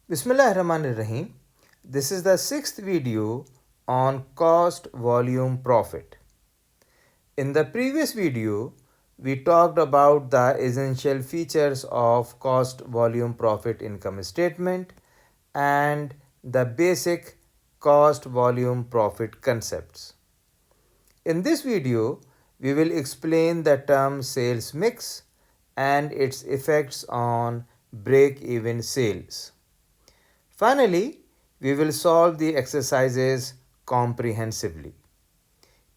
Bismillahirrahmanirrahim. This is the sixth video on cost volume profit. In the previous video, we talked about the essential features of cost volume profit income statement and the basic cost volume profit concepts. In this video, we will explain the term sales mix and its effects on break-even sales. Finally, we will solve the exercises comprehensively.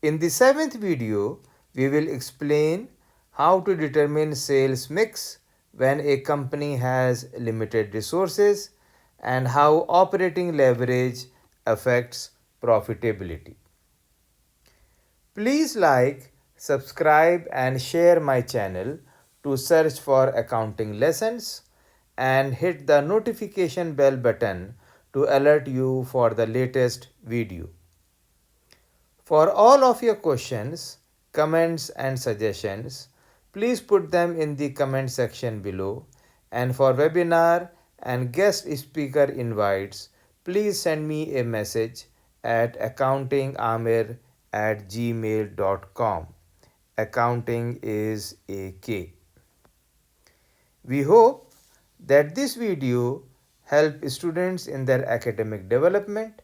In the seventh video, we will explain how to determine sales mix when a company has limited resources and how operating leverage affects profitability. Please like, subscribe and share my channel to search for accounting lessons and hit the notification bell button to alert you for the latest video. For all of your questions, comments and suggestions, please put them in the comment section below, and for webinar and guest speaker invites, please send me a message at accountingamir@gmail.com. Accounting is a K. We hope that this video help students in their academic development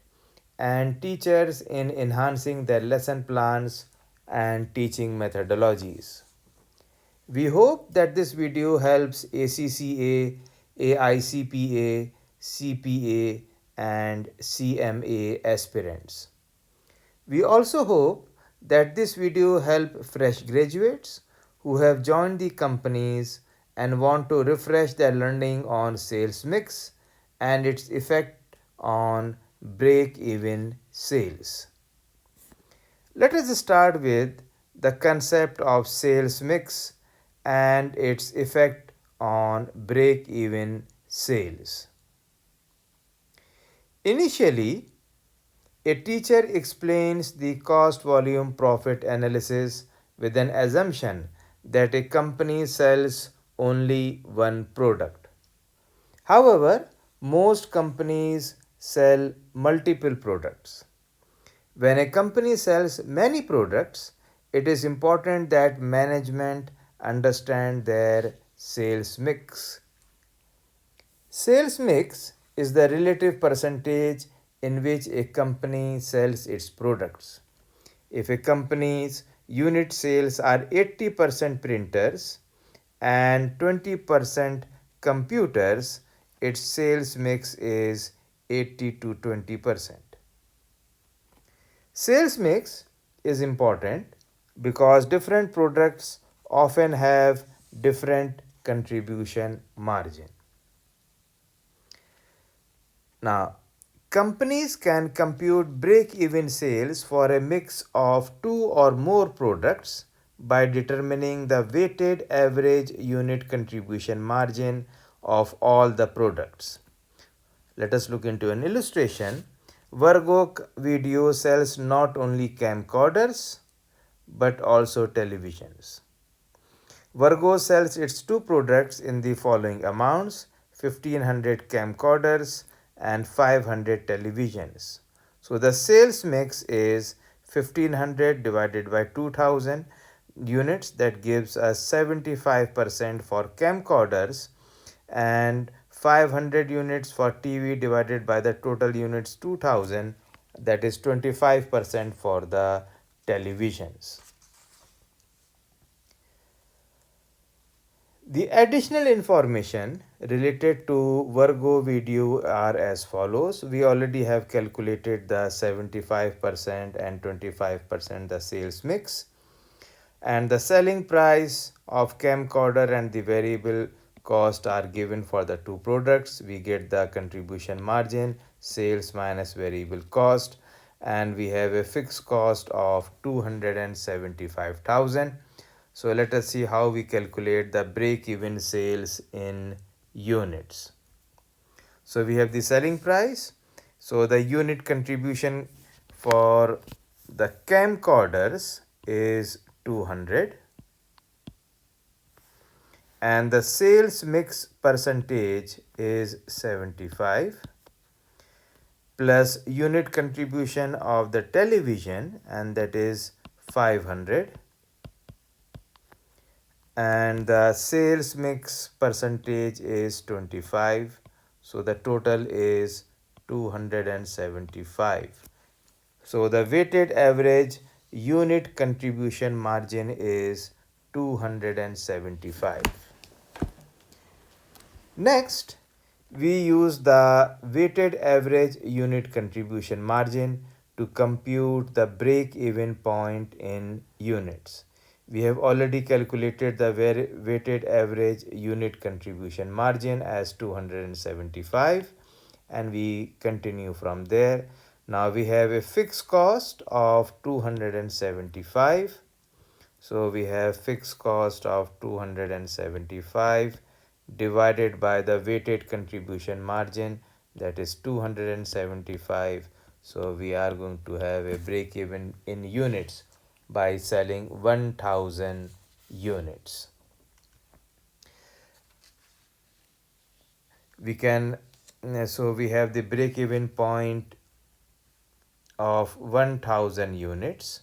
and teachers in enhancing their lesson plans and teaching methodologies. We hope that this video helps ACCA, AICPA, CPA and CMA aspirants. We also hope that this video help fresh graduates who have joined the companies and want to refresh their learning on sales mix and its effect on break-even sales. Let us start with the concept of sales mix and its effect on break-even sales. Initially, a teacher explains the cost volume profit analysis with an assumption that a company sells only one product. However, most companies sell multiple products. When a company sells many products, it is important that management understand their sales mix. Sales mix is the relative percentage in which a company sells its products. If a company's unit sales are 80% printers and 20% computers, its sales mix is 80 to 20%. Sales mix is important because different products often have different contribution margin. Now, companies can compute break-even sales for a mix of two or more products by determining the weighted average unit contribution margin of all the products. Let us look into an illustration. Virgo Video sells not only camcorders but also televisions. Virgo sells its two products in the following amounts: 1500 camcorders and 500 televisions. So the sales mix is 1500 divided by 2000 units, that gives us 75% for camcorders, and 500 units for TV divided by the total units 2000, that is 25% for the televisions. The additional information related to Virgo Video are as follows. We already have calculated the 75% and 25% the sales mix, and the selling price of camcorder and the variable cost are given for the two products. We get the contribution margin, sales minus variable cost, and we have a fixed cost of 275,000. So let us see how we calculate the break-even sales in units. So we have the selling price. So the unit contribution for the camcorders is 200, and the sales mix percentage is 75 plus unit contribution of the television, and that is 500, and the sales mix percentage is 25, so the total is 275. So the weighted average unit contribution margin is 275. Next, we use the weighted average unit contribution margin to compute the break-even point in units. We have already calculated the weighted average unit contribution margin as 275, and we continue from there. Now we have a fixed cost of 275. So we have fixed cost of 275 divided by the weighted contribution margin, that is 275. So we are going to have a break even in units by selling 1000 units. We can so we have the break even point of 1000 units,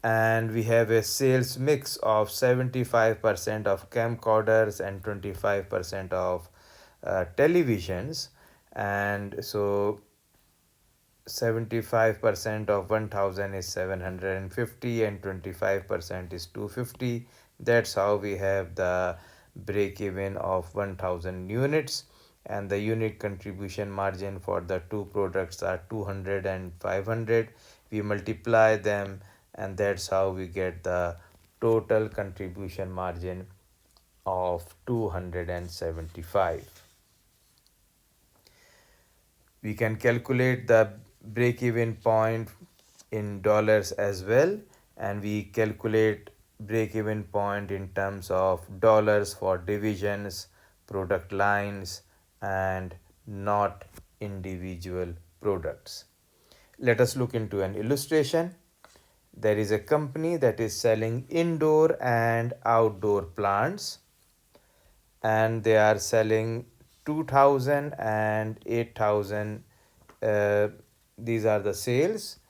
and we have a sales mix of 75% of camcorders and 25% of televisions, and so 75% of 1000 is 750 and 25% is 250. That's how we have the break even of 1000 units, and the unit contribution margin for the two products are 200 and 500. We multiply them, and that's how we get the total contribution margin of 275. We can calculate the break even point in dollars as well, and we calculate break even point in terms of dollars for divisions, product lines, and not individual products. Let us look into an illustration. There is a company that is selling indoor and outdoor plants, and they are selling 2000 and 8000. These are the sales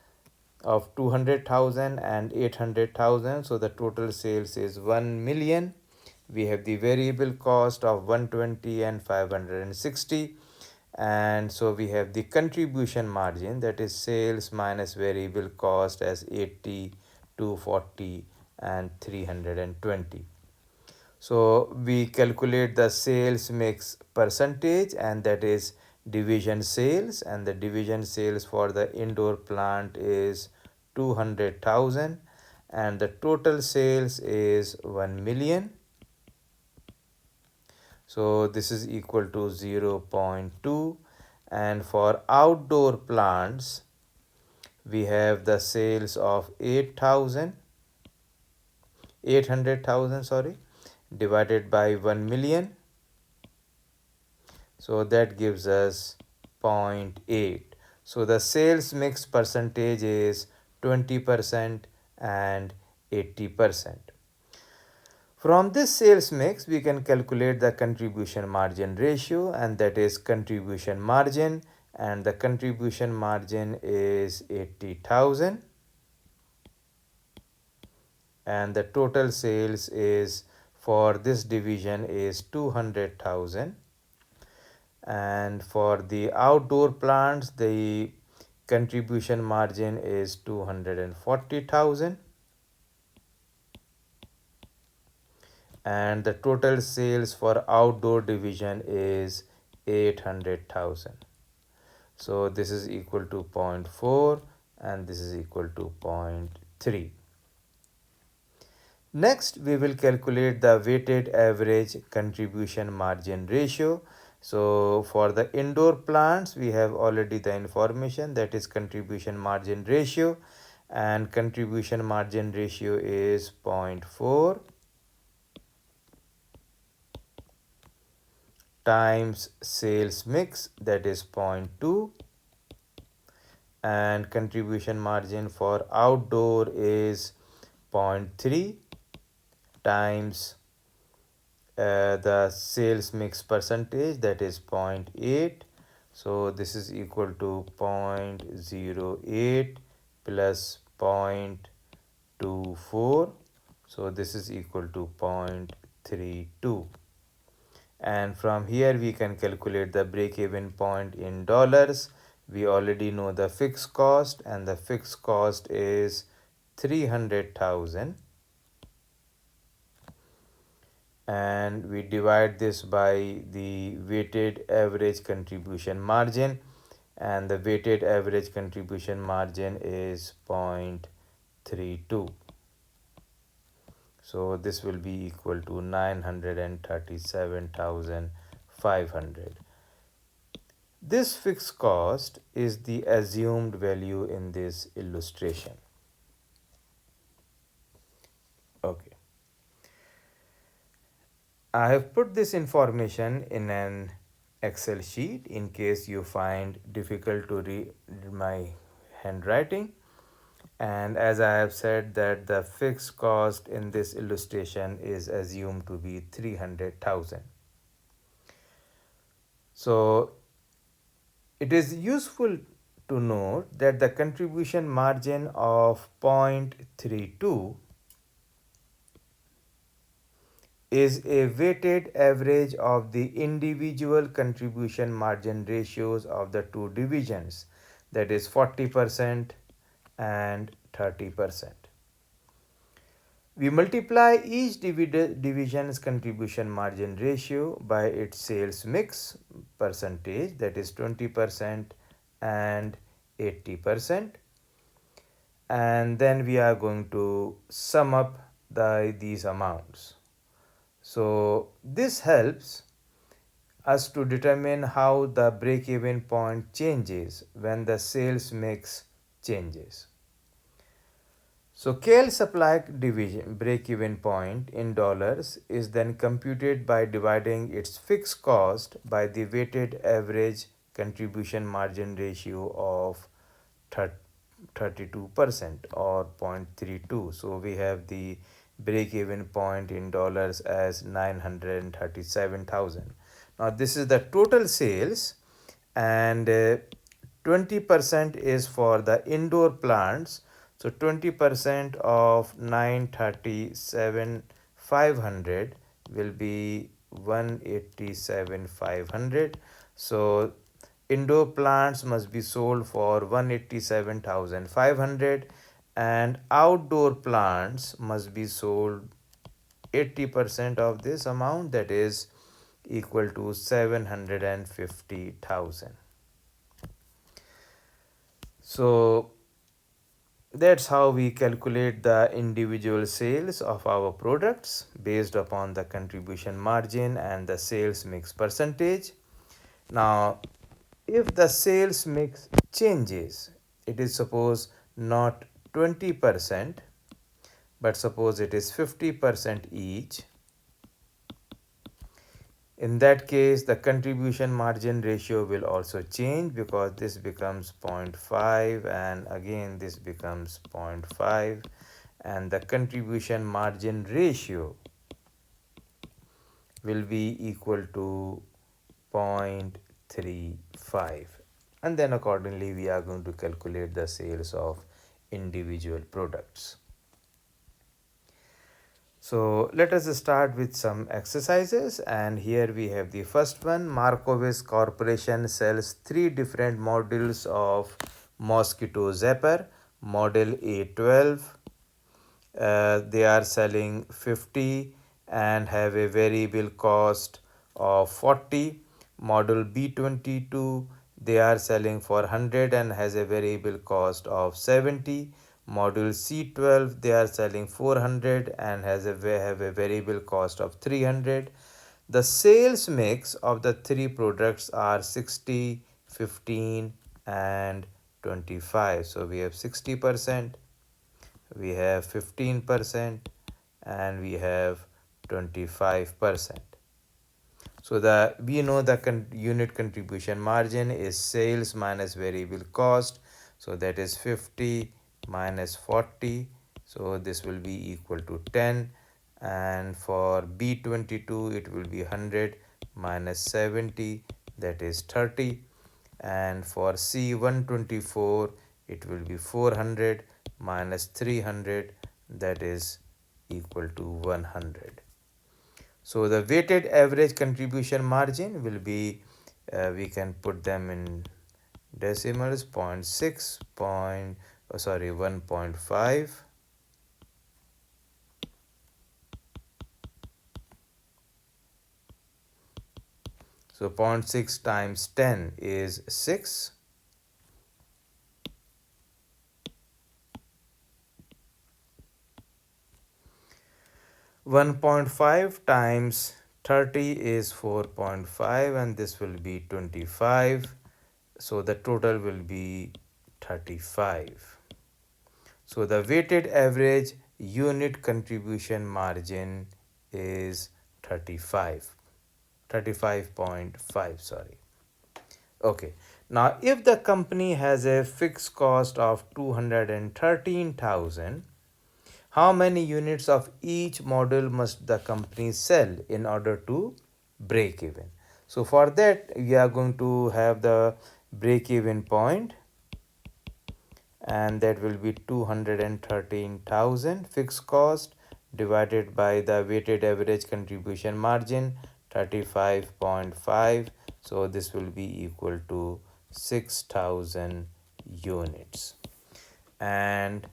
of 200,000 and 800,000. So the total sales is 1 million. We have the variable cost of 120 and 560, and so we have the contribution margin, that is sales minus variable cost, as 80, 240 and 320. So we calculate the sales mix percentage, and that is division sales, and the division sales for the indoor plant is 200,000, and the total sales is 1 million. So this is equal to 0.2. And for outdoor plants, we have the sales of 800,000, sorry, divided by 1 million. So that gives us 0.8. So the sales mix percentage is 20% and 80%. From this sales mix, we can calculate the contribution margin ratio, and that is contribution margin, and the contribution margin is 80,000, and the total sales is for this division is 200,000, and for the outdoor plants the contribution margin is 240,000, and the total sales for outdoor division is 800,000. So this is equal to 0.4 and this is equal to 0.3. Next, we will calculate the weighted average contribution margin ratio. So for the indoor plants, we have already the information, that is contribution margin ratio, and contribution margin ratio is 0.4 times sales mix, that is 0.2, and contribution margin for outdoor is 0.3 times the sales mix percentage, that is 0.8. So this is equal to 0.08 plus 0.24. So this is equal to 0.32. And from here we can calculate the break-even point in dollars. We already know the fixed cost, and the fixed cost is 300,000, and we divide this by the weighted average contribution margin, and the weighted average contribution margin is 0.32. So this will be equal to 937,500. This fixed cost is the assumed value in this illustration. Okay. I have put this information in an Excel sheet in case you find difficult to read my handwriting. And as I have said that the fixed cost in this illustration is assumed to be 300,000. So it is useful to note that the contribution margin of 0.32 is a weighted average of the individual contribution margin ratios of the two divisions, that is 40% and 30%. We multiply each division's contribution margin ratio by its sales mix percentage, that is 20% and 80%, and then we are going to sum up these amounts. So this helps us to determine how the break-even point changes when the sales mix changes. So KL supply division break-even point in dollars is then computed by dividing its fixed cost by the weighted average contribution margin ratio of 32% or 0.32. So we have the break-even point in dollars as 937,000. Now this is the total sales, and 20% is for the indoor plants. So 20% of 937,500 will be 187,500. So indoor plants must be sold for 187,500, and outdoor plants must be sold 80% of this amount, that is equal to 750,000. So that's how we calculate the individual sales of our products based upon the contribution margin and the sales mix percentage. Now, if the sales mix changes, it is suppose not 20%, but suppose it is 50% each. In that case, the contribution margin ratio will also change, because this becomes 0.5 and again this becomes 0.5, and the contribution margin ratio will be equal to 0.35, and then accordingly we are going to calculate the sales of individual products. So let us start with some exercises, and here we have the first one. Markowitz Corporation sells 3 different models of mosquito zapper. Model A12, they are selling 50 and have a variable cost of 40. Model B22, they are selling for 100 and has a variable cost of 70. Model C12, they are selling 400 and have a variable cost of 300. The sales mix of the 3 products are 60, 15 and 25. So we have 60%, we have 15% and we have 25%. So we know the unit contribution margin is sales minus variable cost. So that is 50 minus 40. So this will be equal to 10, and for B22 it will be 100 minus 70, that is 30, and for C124 it will be 400 minus 300, that is equal to 100. So the weighted average contribution margin will be, we can put them in decimals, 0.6 1.5. So zero point 0.6 times 10 is 6. 1.5 times 30 is 4.5, and this will be 25. So the total will be 35. So the weighted average unit contribution margin is 35.5, sorry. Okay. Now if the company has a fixed cost of 213,000, how many units of each model must the company sell in order to break even? So for that we are going to have the break even point, and that will be 213,000 fixed cost divided by the weighted average contribution margin 35.5. So this will be equal to 6,000 units, and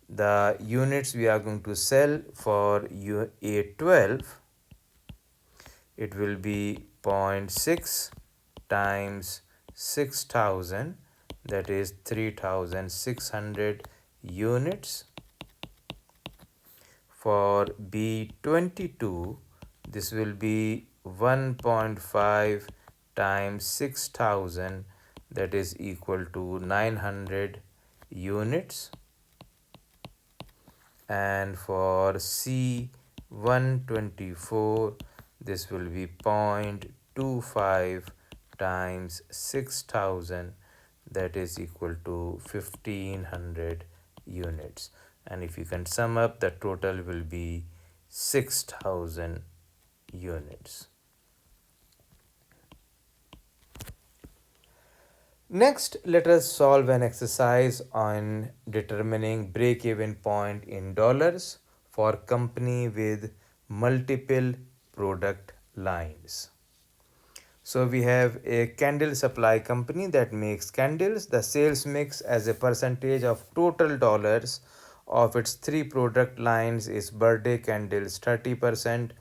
the units we are going to sell for A12, it will be zero point 0.6 times 6,000, that is 3,600 units. For B22 this will be 1.5 times 6,000, that is equal to 900 units. And for C124 this will be 0.25 times 6,000, that is equal to 1,500 units, and if you can sum up, the total will be 6,000 units. Next, let us solve an exercise on determining break-even point in dollars for company with multiple product lines. So we have a candle supply company that makes candles. The sales mix as a percentage of total dollars of its three product lines is birthday candles 30%,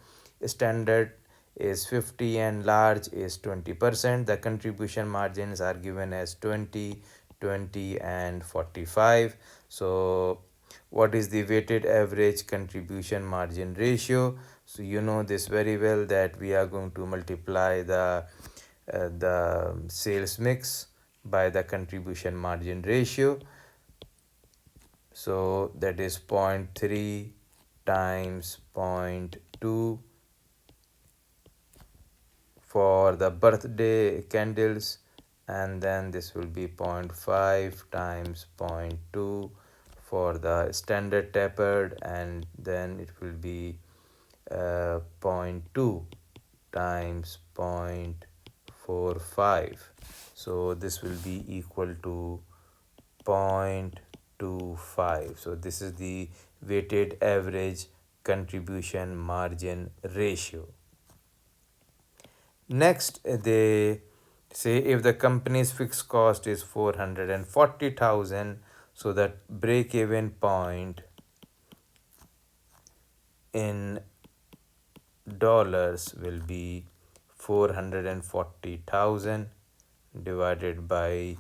standard is 50, and large is 20%. The contribution margins are given as 20, 20 and 45. So what is the weighted average contribution margin ratio? So you know this very well, that we are going to multiply the sales mix by the contribution margin ratio. So that is 0.3 times 0.2 for the birthday candles, and then this will be 0.5 times 0.2 for the standard tapered, and then it will be 0.2 times 0.45. So this will be equal to 0.25. So this is the weighted average contribution margin ratio. Next, they say if the company's fixed cost is 440,000, so that break even point in dollars will be 440,000 divided by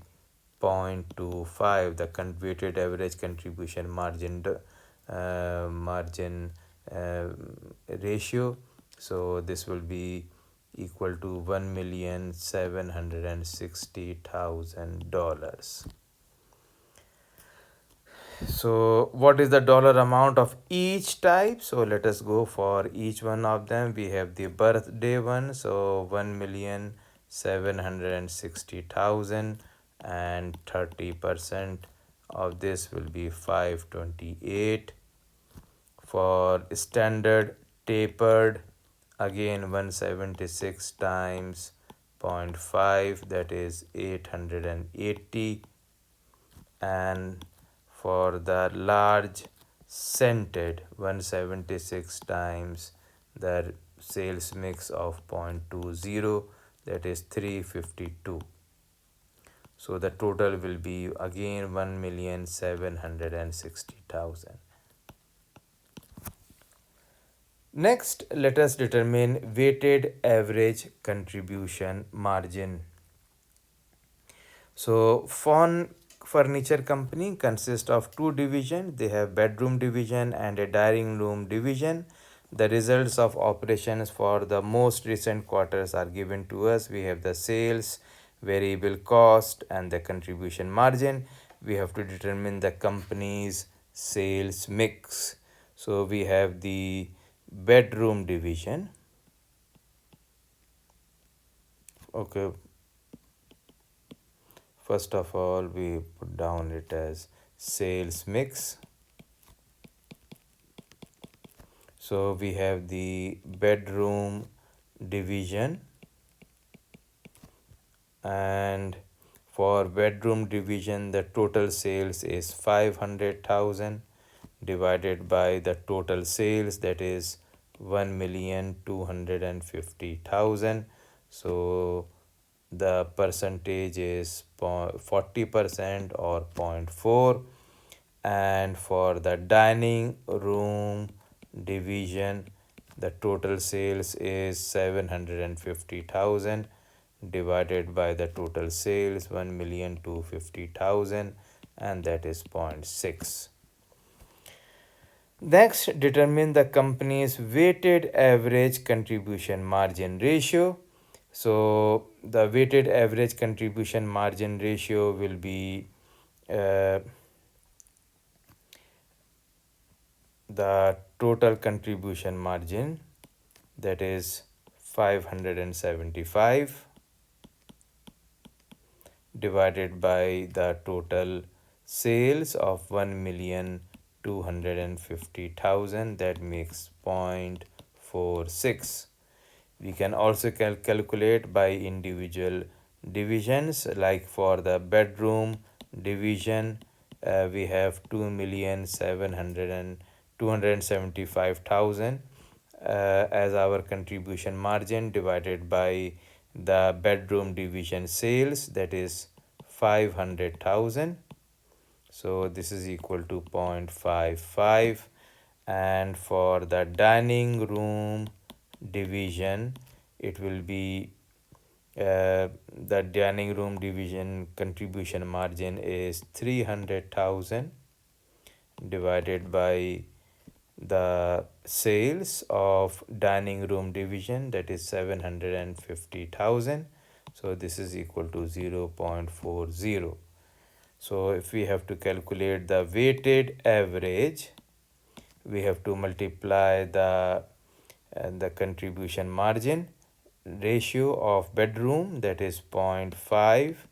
0.25, the weighted average contribution margin ratio. So this will be equal to $1,760,000. So what is the dollar amount of each type? So let us go for each one of them. We have the birthday one, so 1,760,000, and 30% of this will be 528. For standard tapered, again 176 times 0.5, that is 880. And for the large scented, 176 times the sales mix of 0.20, that is 352. So the total will be again 1,760,000. Next, let us determine weighted average contribution margin. So Fawn Furniture Company consists of two divisions. They have bedroom division and a dining room division. The results of operations for the most recent quarters are given to us. We have the sales, variable cost, and the contribution margin. We have to determine the company's sales mix. So we have the bedroom division. Okay, first of all, we put down it as sales mix. So we have the bedroom division, and for bedroom division the total sales is 500,000 divided by the total sales, that is 1,250,000. So the percentage is 40% or 0.4. And for the dining room division, the total sales is 750,000 divided by the total sales 1,250,000, and that is 0.6. Next, determine the company's weighted average contribution margin ratio. So the weighted average contribution margin ratio will be the total contribution margin, that is 575, divided by the total sales of 1,250,000, that makes 0.46. We can also calculate by individual divisions, like for the bedroom division we have 2,275,000 as our contribution margin, divided by the bedroom division sales, that is 500,000. So this is equal to 0.55. And for the dining room division, it will be the dining room division contribution margin is 300,000 divided by the sales of dining room division, that is 750,000. So this is equal to 0.40. So if we have to calculate the weighted average, we have to multiply the contribution margin ratio of bedroom, that is 0.5,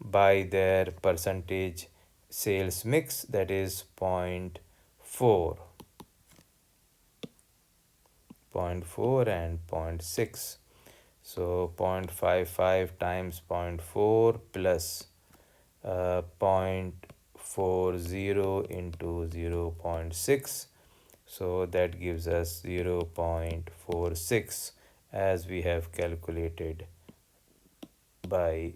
by their percentage sales mix, that is 0.4 and 0.6. So 0.55 times 0.4 plus 0.40 into 0.6. So that gives us 0.46, as we have calculated by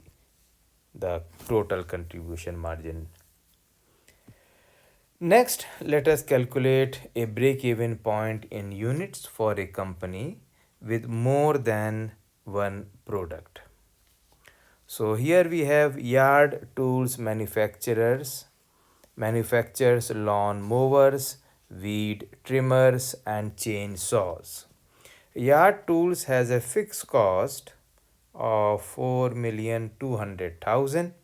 the total contribution margin. Next, let us calculate a break-even point in units for a company with more than one product. So here we have yard tools manufacturers, manufactures lawn mowers, weed trimmers, and chainsaws. Yard tools has a fixed cost of 4,200,000.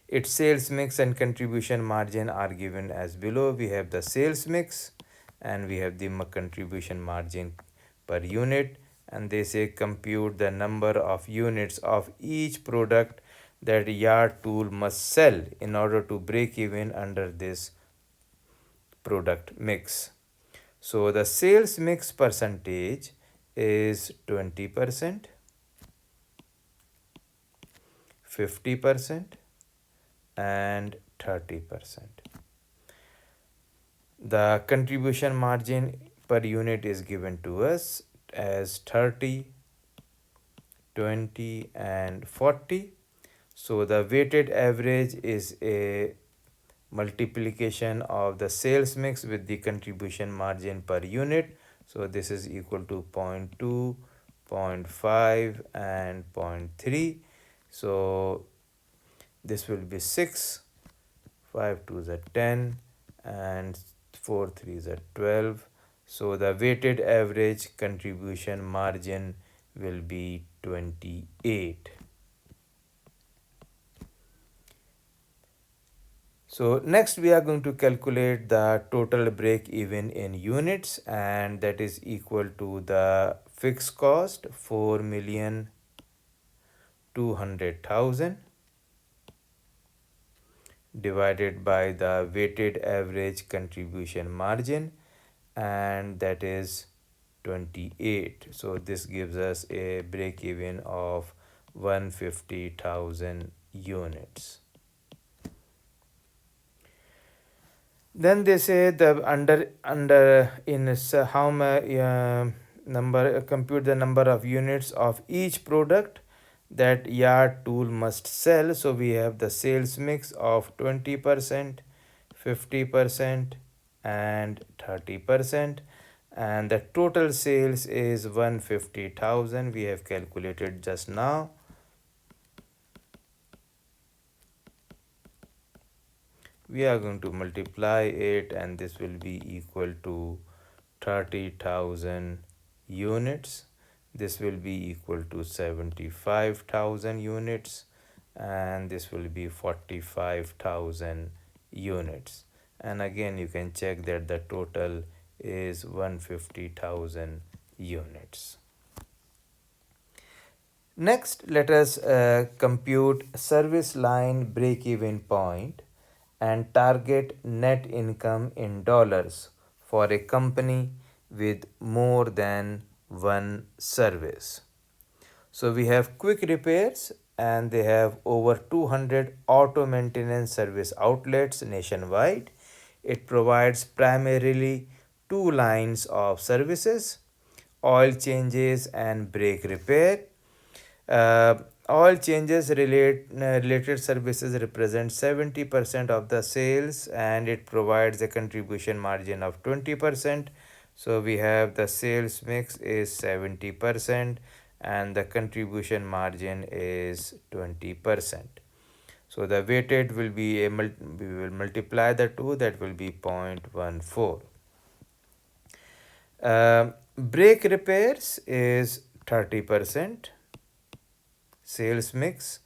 Its sales mix and contribution margin are given as below. We have the sales mix and we have the contribution margin per unit, and they say compute the number of units of each product that yard tool must sell in order to break even under this product mix. So the sales mix percentage is 20%, 50%, and 30%. The contribution margin per unit is given to us as 30, 20, and 40. So the weighted average is a multiplication of the sales mix with the contribution margin per unit. So this is equal to 0.2, 0.5, and 0.3. So this will be 6, 5 2s are 10, and 4 3s are 12. So the weighted average contribution margin will be 28. So next we are going to calculate the total break even in units, and that is equal to the fixed cost 4,200,000 divided by the weighted average contribution margin, and that is 28. So this gives us a break even of 150,000 units. Then they say the under in how number compute the number of units of each product that yard tool must sell. So we have the sales mix of 20%, 50%, and 30%, and the total sales is 150,000 we have calculated just now. We are going to multiply it, and this will be equal to 30,000 units. This will be equal to 75,000 units, and this will be 45,000 units. And again you can check that the total is 150,000 units. Next, let us compute service line break-even point and target net income in dollars for a company with more than one service. So we have quick repairs, and they have over 200 auto maintenance service outlets nationwide. It provides primarily two lines of services: oil changes and brake repair. Uh, all changes related services represent 70% of the sales, and it provides a contribution margin of 20%. So we have the sales mix is 70% and the contribution margin is 20%. So the weighted will be we will multiply the two, that will be 0.14. Brake repairs is 30% sales mix,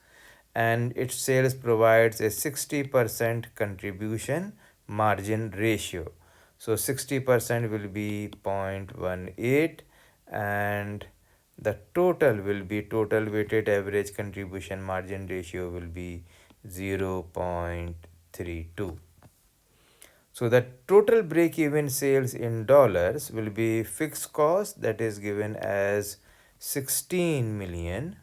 and its sales provides a 60% contribution margin ratio. So 60% will be 0.18, and the total will be total weighted average contribution margin ratio will be 0.32. So the total break even sales in dollars will be fixed cost, that is given as 16 million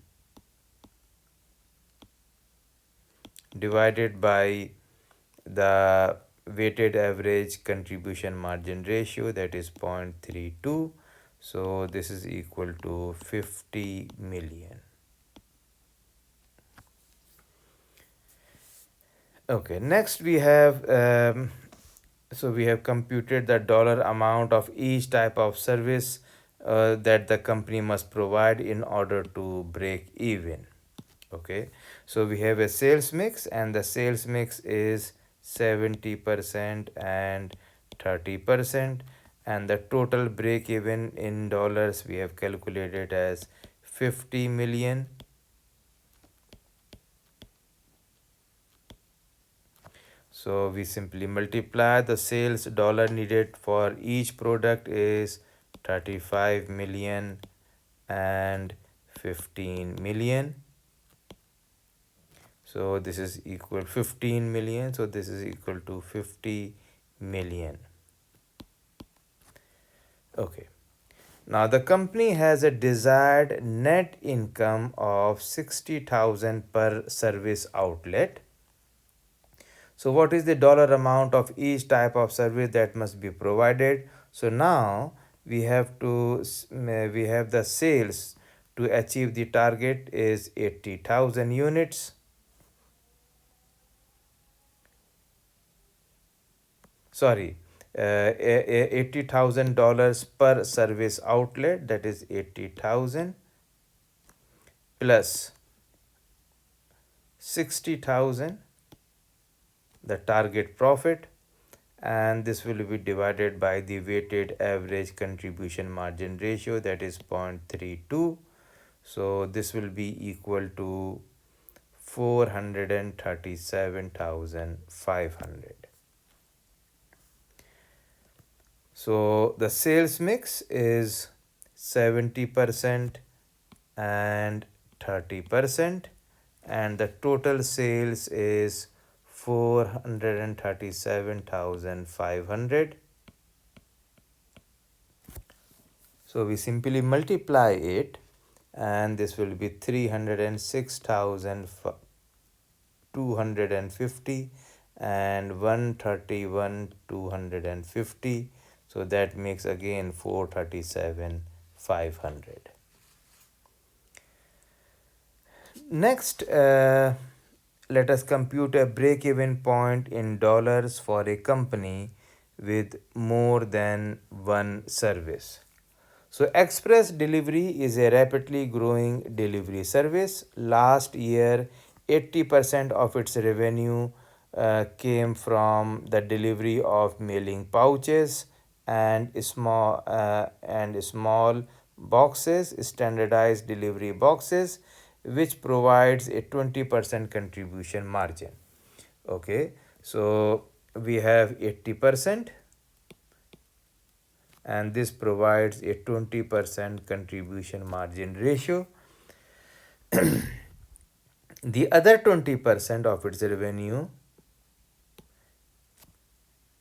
divided by the weighted average contribution margin ratio, that is 0.32. So this is equal to 50 million. Okay, next we have so we have computed the dollar amount of each type of service that the company must provide in order to break even. Okay, so we have a sales mix, and the sales mix is 70% and 30%, and the total break even in dollars we have calculated as 50 million. So we simply multiply the sales dollar needed for each product is 35 million and 15 million. So this is equal 15 million. So this is equal to 50 million. Okay. Now the company has a desired net income of 60,000 per service outlet. So what is the dollar amount of each type of service that must be provided? So now we have we have the sales to achieve the target is 80,000 units. Sorry, $80,000 per service outlet, that is 80,000 plus 60,000, the target profit, and this will be divided by the weighted average contribution margin ratio, that is 0.32. So this will be equal to 437,500. So the sales mix is 70% and 30%, and the total sales is 437,500. So we simply multiply it, and this will be 306,250 and 131,250. So that makes again 437,500. Next, let us compute a break-even point in dollars for a company with more than one service. So express delivery is a rapidly growing delivery service. Last year, 80% of its revenue came from the delivery of mailing pouches and small boxes, standardized delivery boxes, which provides a 20% contribution margin. Okay, so we have 80%, and this provides a 20% contribution margin ratio. The other 20% of its revenue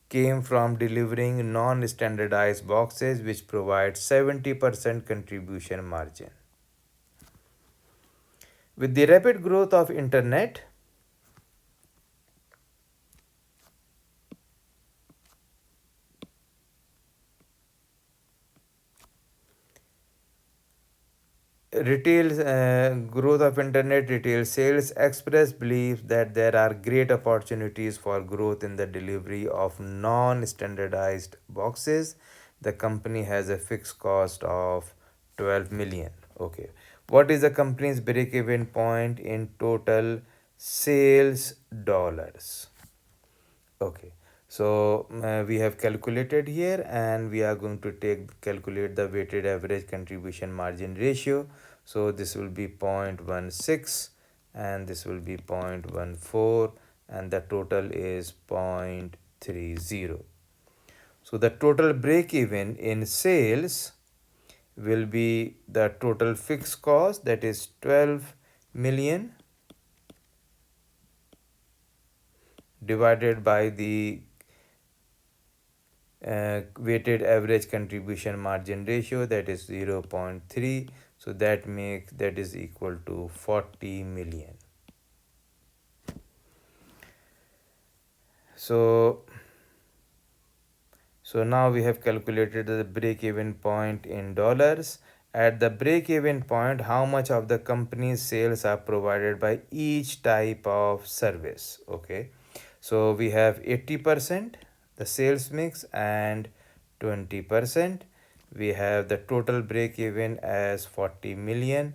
came from delivering non-standardized boxes, which provide 70% contribution margin. With the rapid growth of internet, retail growth of internet retail sales, Express believes that there are great opportunities for growth in the delivery of non-standardized boxes. The company has a fixed cost of 12 million. Okay, what is the company's break-even point in total sales dollars? Okay, so we have calculated here, and we are going to calculate the weighted average contribution margin ratio. So this will be 0.16 and this will be 0.14, and the total is 0.30. So the total break even in sales will be the total fixed cost, that is 12 million, divided by the weighted average contribution margin ratio, that is 0.3. So that is equal to 40 million. So now we have calculated the break-even point in dollars. At the break-even point, how much of the company's sales are provided by each type of service? Okay, so we have 80%, the sales mix, and 20%. We have the total break-even as 40 million.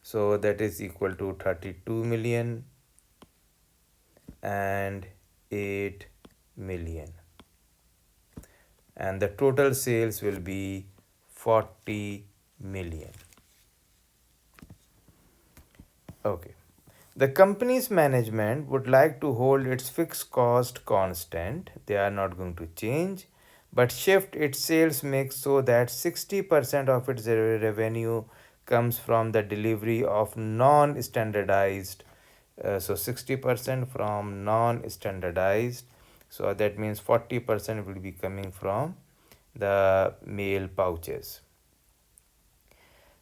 So that is equal to 32 million and 8 million, and the total sales will be 40 million. Okay, the company's management would like to hold its fixed cost constant. They are not going to change, but shift its sales mix so that 60% of its revenue comes from the delivery of non-standardized, so 60% from non-standardized So that means 40% will be coming from the male pouches,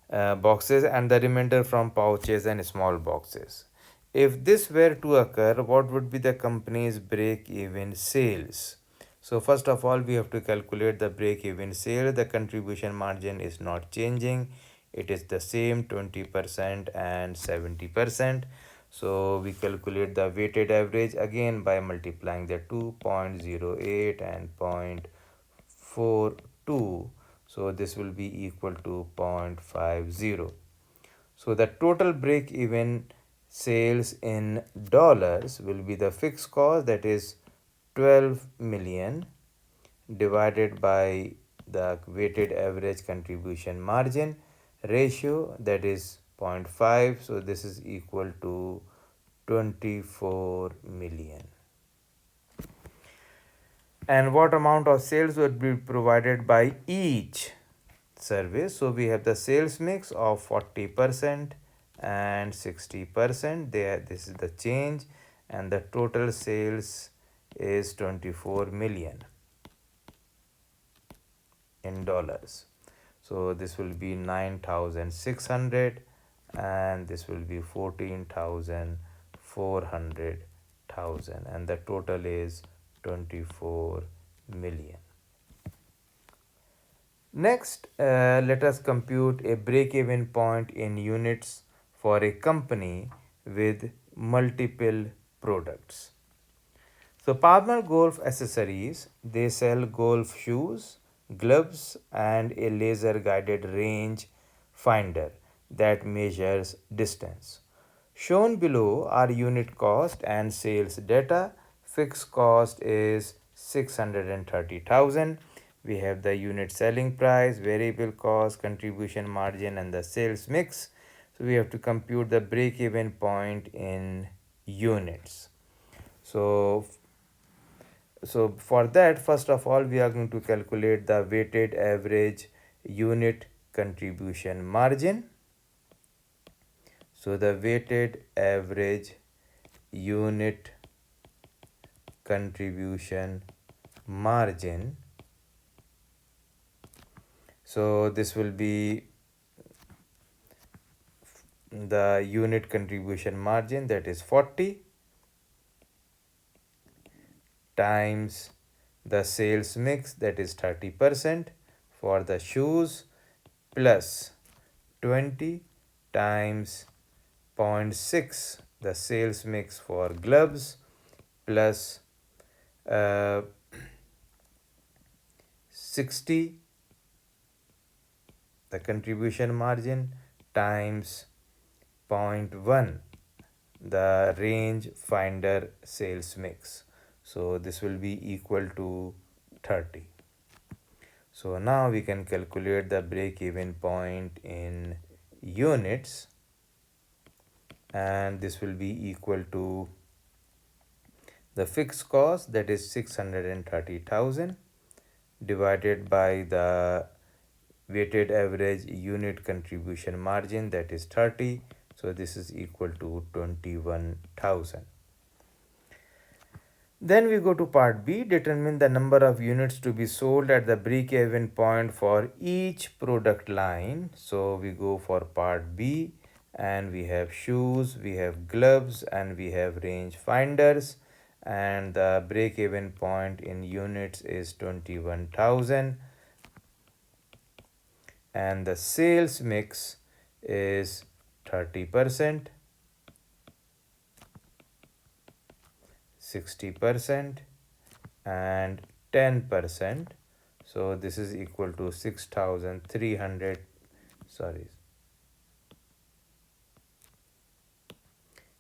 boxes, and the remainder from pouches and small boxes. If this were to occur, what would be the company's break-even sales? So first of all, we have to calculate the break-even sale. The contribution margin is not changing. It is the same 20% and 70%. So we calculate the weighted average again by multiplying the 2.08 and 0.42. So this will be equal to 0.50. So the total break even sales in dollars will be the fixed cost, that is 12 million, divided by the weighted average contribution margin ratio, that is zero point 0.5. So this is equal to 24 million. And what amount of sales would be provided by each service? So we have the sales mix of 40% and 60%. There, this is the change, and the total sales is 24 million in dollars. So this will be 9,600, and this will be 14,400,000, and the total is 24 million. Next, let us compute a break-even point in units for a company with multiple products. So Palmer Golf Accessories, they sell golf shoes, gloves, and a laser guided range finder that measures distance. Shown below are unit cost and sales data. Fixed cost is 630,000. We have the unit selling price, variable cost, contribution margin, and the sales mix. So we have to compute the break even point in units. So for that, first of all, we are going to calculate the weighted average unit contribution margin. So the weighted average unit contribution margin, so this will be the unit contribution margin, that is 40 times the sales mix, that is 30% for the shoes, plus 20 times 0.6 the sales mix for gloves, plus 60 the contribution margin, times 0.1 the range finder sales mix. So this will be equal to 30. So now we can calculate the break even point in units, and this will be equal to the fixed cost, that is 630,000, divided by the weighted average unit contribution margin, that is 30. So this is equal to 21,000. Then we go to part B, determine the number of units to be sold at the break-even point for each product line. So we go for part B, and we have shoes, we have gloves, and we have range finders, and the break-even point in units is 21,000, and the sales mix is 30%, 60%, and 10%. So this is equal to 6,300,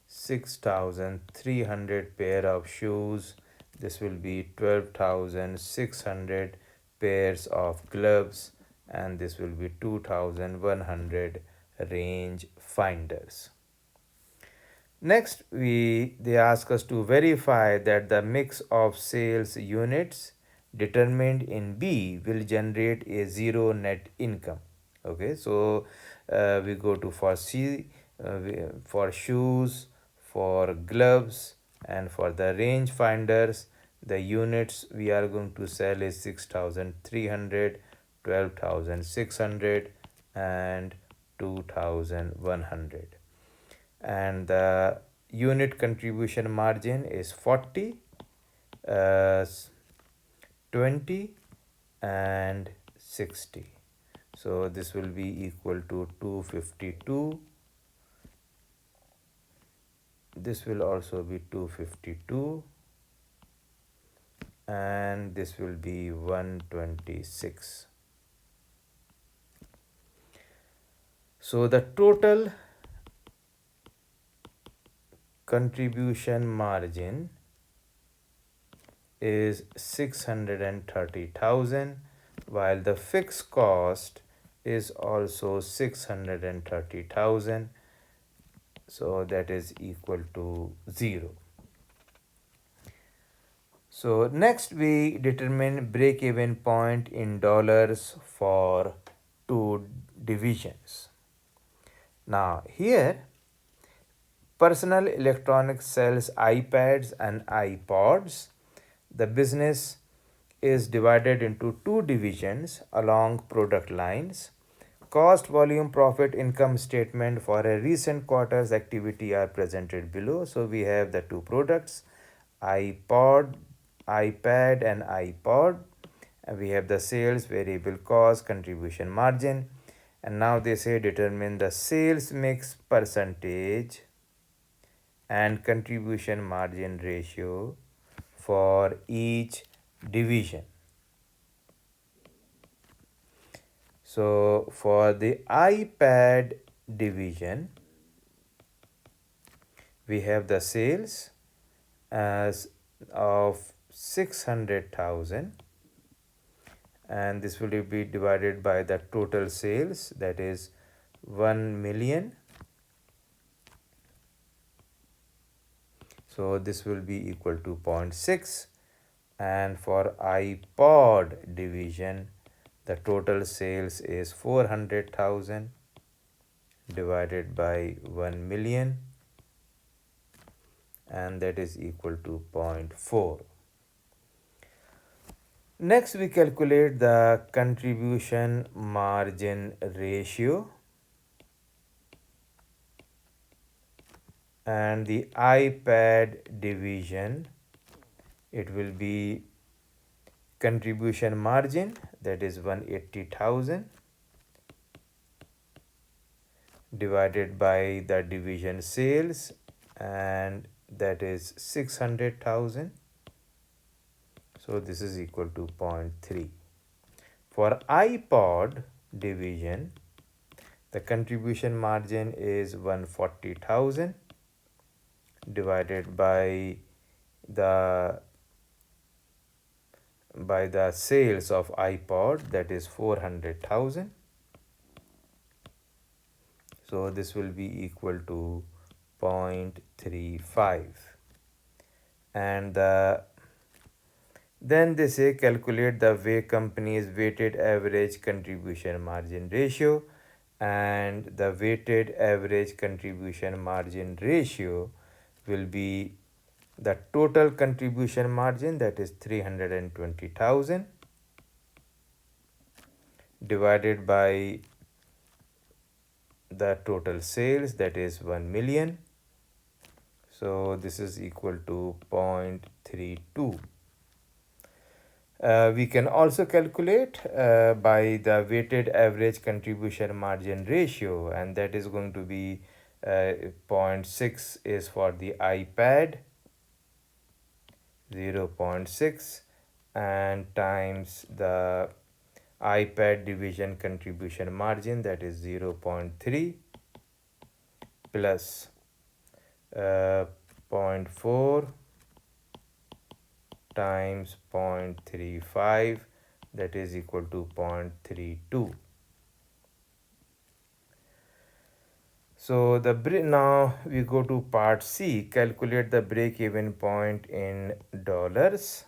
6,300 pair of shoes. This will be 12,600 pairs of gloves, and this will be 2,100 range finders. Next, they ask us to verify that the mix of sales units determined in B will generate a zero net income. Okay, so we go to for C, for shoes, for gloves, and for the range finders, The units we are going to sell is 6,300, 12,600, and 2,100. And the unit contribution margin is 40, uh, 20, and 60. So this will be equal to 252. This will also be 252, and this will be 126. So the total contribution margin is 630,000, while the fixed cost is also 630,000. So that is equal to 0. So next we determine break-even point in dollars for two divisions. Now here personal electronics sells iPads and iPods. The business is divided into two divisions along product lines. Cost, volume, profit, income statement for a recent quarter's activity are presented below. So we have the two products, iPod, iPad and iPod. And we have the sales, variable cost, contribution margin. And now they say determine the sales mix percentage and contribution margin ratio for each division. So for the iPad division, we have the sales as of 600,000, and this will be divided by the total sales, that is 1 million. So this will be equal to 0.6. And for iPod division, the total sales is 400,000 divided by 1 million, and that is equal to 0.4. Next we calculate the contribution margin ratio, and the iPad division, it will be contribution margin, that is 180,000 divided by the division sales, and that is 600,000. So this is equal to 0.3. For iPod division, the contribution margin is 140,000 divided by the sales of iPod, that is 400,000. So this will be equal to 0.35. And then they say calculate the way company's weighted average contribution margin ratio, and the weighted average contribution margin ratio will be the total contribution margin, that is 320,000 divided by the total sales, that is 1 million. So this is equal to 0.32. We can also calculate by the weighted average contribution margin ratio, and that is going to be 0.6 is for the iPad, 0.6, and times the iPad division contribution margin, that is 0.3 plus 0.4 times 0.35, that is equal to 0.32. So now we go to part C, calculate the break-even point in dollars.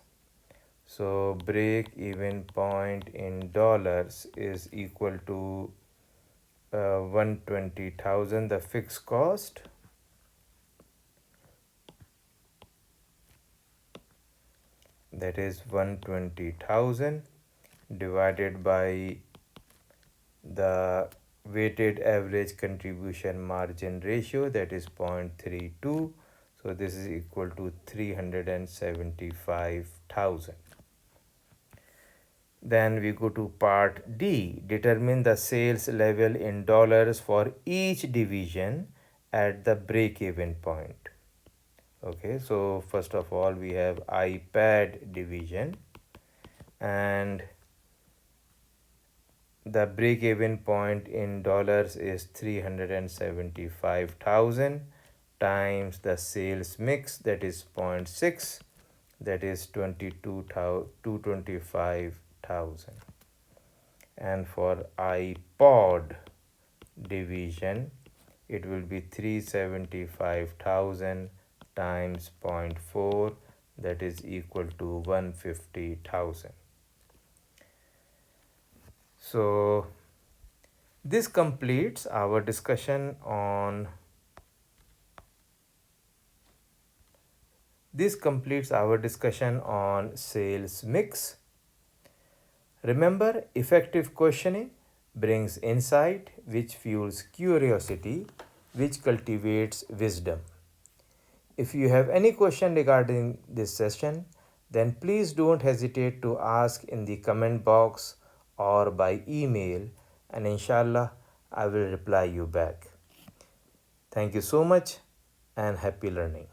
So break-even point in dollars is equal to 120,000, the fixed cost, that is 120,000 divided by the weighted average contribution margin ratio, that is 0.32. So this is equal to 375,000. Then we go to part D. Determine the sales level in dollars for each division at the break-even point. Okay, so first of all we have iPad division, and the break-even point in dollars is 375,000 times the sales mix, that is 0.6, that is 225,000. And for iPod division, it will be 375,000 times 0.4, that is equal to 150,000. So this completes our discussion on sales mix. Remember, effective questioning brings insight, which fuels curiosity, which cultivates wisdom. If you have any question regarding this session, then please don't hesitate to ask in the comment box or by email, and inshallah I will reply you back. Thank you so much and happy learning.